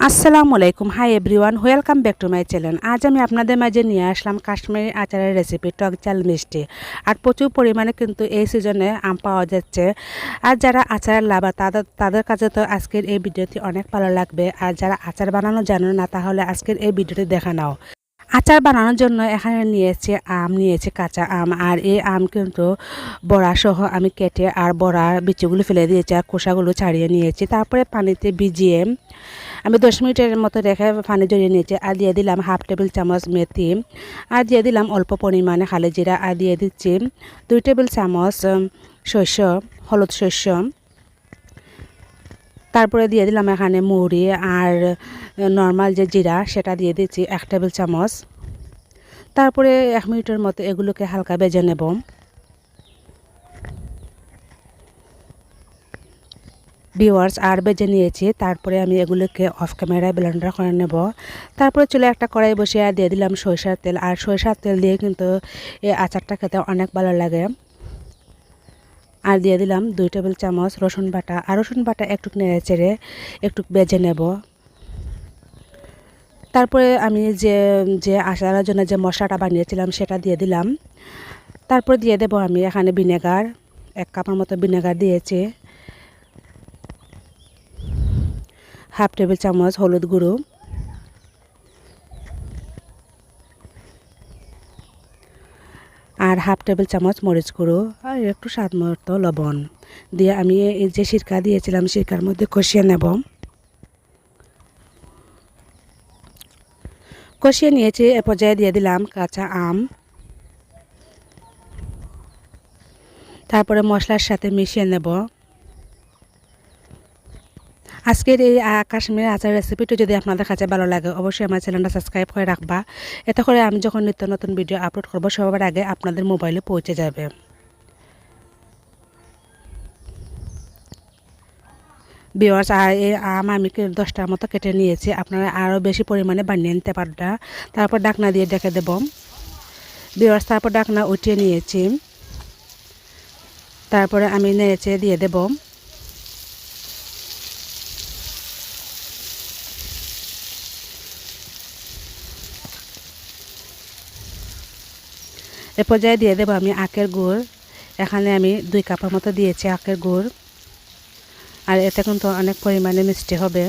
আসসালামু আলাইকুম, hi everyone, welcome back to my channel. আজ আমি আপনাদের মাঝে নিয়ে আসলাম কাশ্মীরি আচারের রেসিপি, টক ঝাল মিষ্টি। আর প্রচুর পরিমাণে কিন্তু এই সিজনে আম পাওয়া যাচ্ছে। আর যারা আচার লাভার তাদের কাছে তো আজকের এই ভিডিওটি অনেক ভালো লাগবে। আর যারা আচার বানানো জানো না, তাহলে আজকের এই ভিডিওটি দেখে নাও। আচার বানানোর জন্য এখানে নিয়েছি কাঁচা আম। আর এই আম কিন্তু বড়া সহ আমি কেটে আর বড়ার বিচিগুলো ফেলে দিয়েছি আর খোসাগুলো ছাড়িয়ে নিয়েছি। তারপরে পানিতে ভিজিয়ে আমি 10 মিনিটের মতো রেখে পানি জড়িয়ে নিয়েছি। আর দিয়ে দিলাম হাফ টেবিল চামচ মেথি, আর দিয়ে দিলাম অল্প পরিমাণে কালো জিরা, আর দিয়ে দিচ্ছি 2 টেবিল চামচ হলুদ শস্য। তারপরে দিয়ে দিলাম এখানে মৌরি আর নর্মাল যে জিরা সেটা দিয়ে দিচ্ছি 1 টেবিল চামচ। তারপরে 1 মিনিটের মতো এগুলোকে হালকা ভেজে নেব। ভিউয়ার্স, আর ভেজে নিয়েছি। তারপরে আমি এগুলোকে অফ ক্যামেরায় ব্লেন্ডার করে নেব। তারপরে চুলে একটা কড়াই বসিয়ে দিয়ে দিলাম সরিষার তেল। আর সরিষার তেল দিয়ে কিন্তু এই আচারটা খেতে অনেক ভালো লাগে। আর দিয়ে দিলাম 2 টেবিল চামচ রসুন বাটা। আর রসুন বাটা একটু নেড়ে চেড়ে একটু ভেজে নেব। তারপরে আমি যে যে আচারের জন্য যে মশলাটা বানিয়েছিলাম সেটা দিয়ে দিলাম। তারপর দিয়ে দেব আমি এখানে ভিনেগার, 1 কাপের মতো ভিনেগার দিয়েছি। হাফ টেবিল চামচ হলুদ গুঁড়ো, আর হাফ টেবিল চামচ মরিচ গুঁড়ো, আর একটু স্বাদ মতো লবণ দিয়ে আমি এই যে সিরকা দিয়েছিলাম সিরকার মধ্যে কষিয়ে নেব। কষিয়ে নিয়েছি। এ পর্যায়ে দিয়ে দিলাম কাঁচা আম। তারপরে মশলার সাথে মিশিয়ে নেব। আজকের এই কাশ্মীরি আচার রেসিপিটি যদি আপনাদের কাছে ভালো লাগে, অবশ্যই আমার চ্যানেলটা সাবস্ক্রাইব করে রাখবা। এতে করে আমি যখন নিত্য নতুন ভিডিও আপলোড করব সবার আগে আপনাদের মোবাইলে পৌঁছে যাবে। ভিউয়ার্স, আর এই আম আমি 10টার মতো কেটে নিয়েছি। আপনারা আরও বেশি পরিমাণে বানিয়ে নিতে পারবেন। তারপর ঢাকনা দিয়ে ঢেকে দেব। ভিউয়ার্স, তারপর ঢাকনা উঠিয়ে নিয়েছি। তারপরে আমি নেড়েচে দিয়ে দেব। এ পর্যায়ে দিয়ে দেব আমি আখের গুড়। এখানে আমি 2 কাপের মতো দিয়েছি আখের গুড়। আর এতে কিন্তু অনেক পরিমাণে মিষ্টি হবে।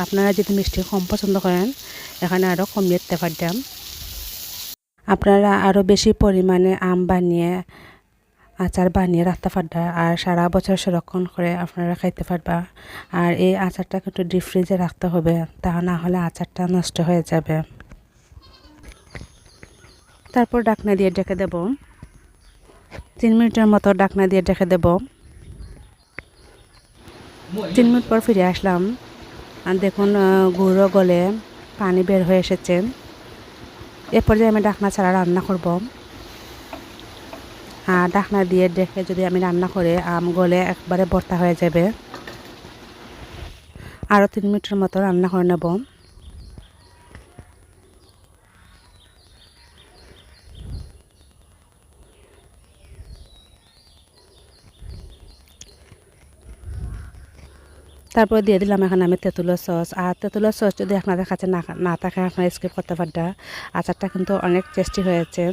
আপনারা যদি মিষ্টি কম পছন্দ করেন, এখানে আরও কমিয়ে দিতে পারতাম। আপনারা আরও বেশি পরিমাণে আম বানিয়ে আচার বানিয়ে রাখতে পারবা আর সারা বছর সংরক্ষণ করে আপনারা খাইতে পারবা। আর এই আচারটা কিন্তু ডিপ ফ্রিজে রাখতে হবে, তা না হলে আচারটা নষ্ট হয়ে যাবে। তারপর ঢাকনা দিয়ে ঢেকে দেব। 3 মিনিটের মতো ঢাকনা দিয়ে ঢেকে দেব। 3 মিনিট পর ফিরে আসলাম। আর দেখুন গুঁড়ো গলে পানি বের হয়ে এসেছে। এ পর্যায়ে আমি ঢাকনা ছাড়া রান্না করব। আর ঢাকনা দিয়ে দেখে যদি আমি রান্না করে আম গলে একবারে ভর্তা হয়ে যাবে। আরও 3 মিনিটের মতো রান্না করে নেব। তারপর দিয়ে দিলাম এখানে আমি তেঁতুলের সস। আর তেঁতুলের সস যদি আপনাদের কাছে না থাকে, আপনারা স্কিপ করতে পারবেন। আচারটা কিন্তু অনেক টেস্টি হয়েছে।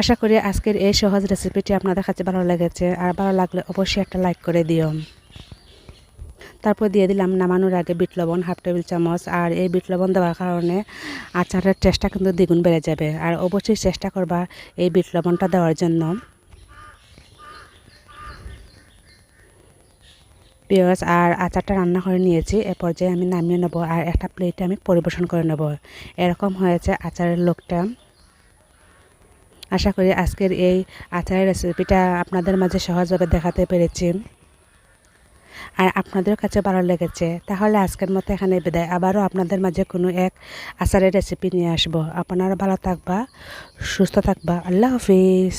আশা করি আজকের এই সহজ রেসিপিটি আপনাদের কাছে ভালো লেগেছে। আর ভালো লাগলে অবশ্যই একটা লাইক করে দিও। তারপর দিয়ে দিলাম নামানোর আগে বিট লবণ, হাফ টেবিল চামচ। আর এই বিট লবণ দেওয়ার কারণে আচারের টেস্টটা কিন্তু দ্বিগুণ বেড়ে যাবে। আর অবশ্যই চেষ্টা করবা এই বিট লবণটা দেওয়ার জন্য। পেঁয়াজ আর আচারটা রান্না করে নিয়েছি। এ পর্যায়ে আমি নামিয়ে নেব আর একটা প্লেটে আমি পরিবেশন করে নেব। এরকম হয়েছে আচারের লোকটা। আশা করি আজকের এই আচারের রেসিপিটা আপনাদের মাঝে সহজভাবে দেখাতে পেরেছি আর আপনাদের কাছে ভালো লেগেছে। তাহলে আজকের মতো এখানে বিদায়। আবারও আপনাদের মাঝে কোনো এক আচারের রেসিপি নিয়ে আসবো। আপনারা ভালো থাকবা, সুস্থ থাকবা। আল্লাহ হাফিজ।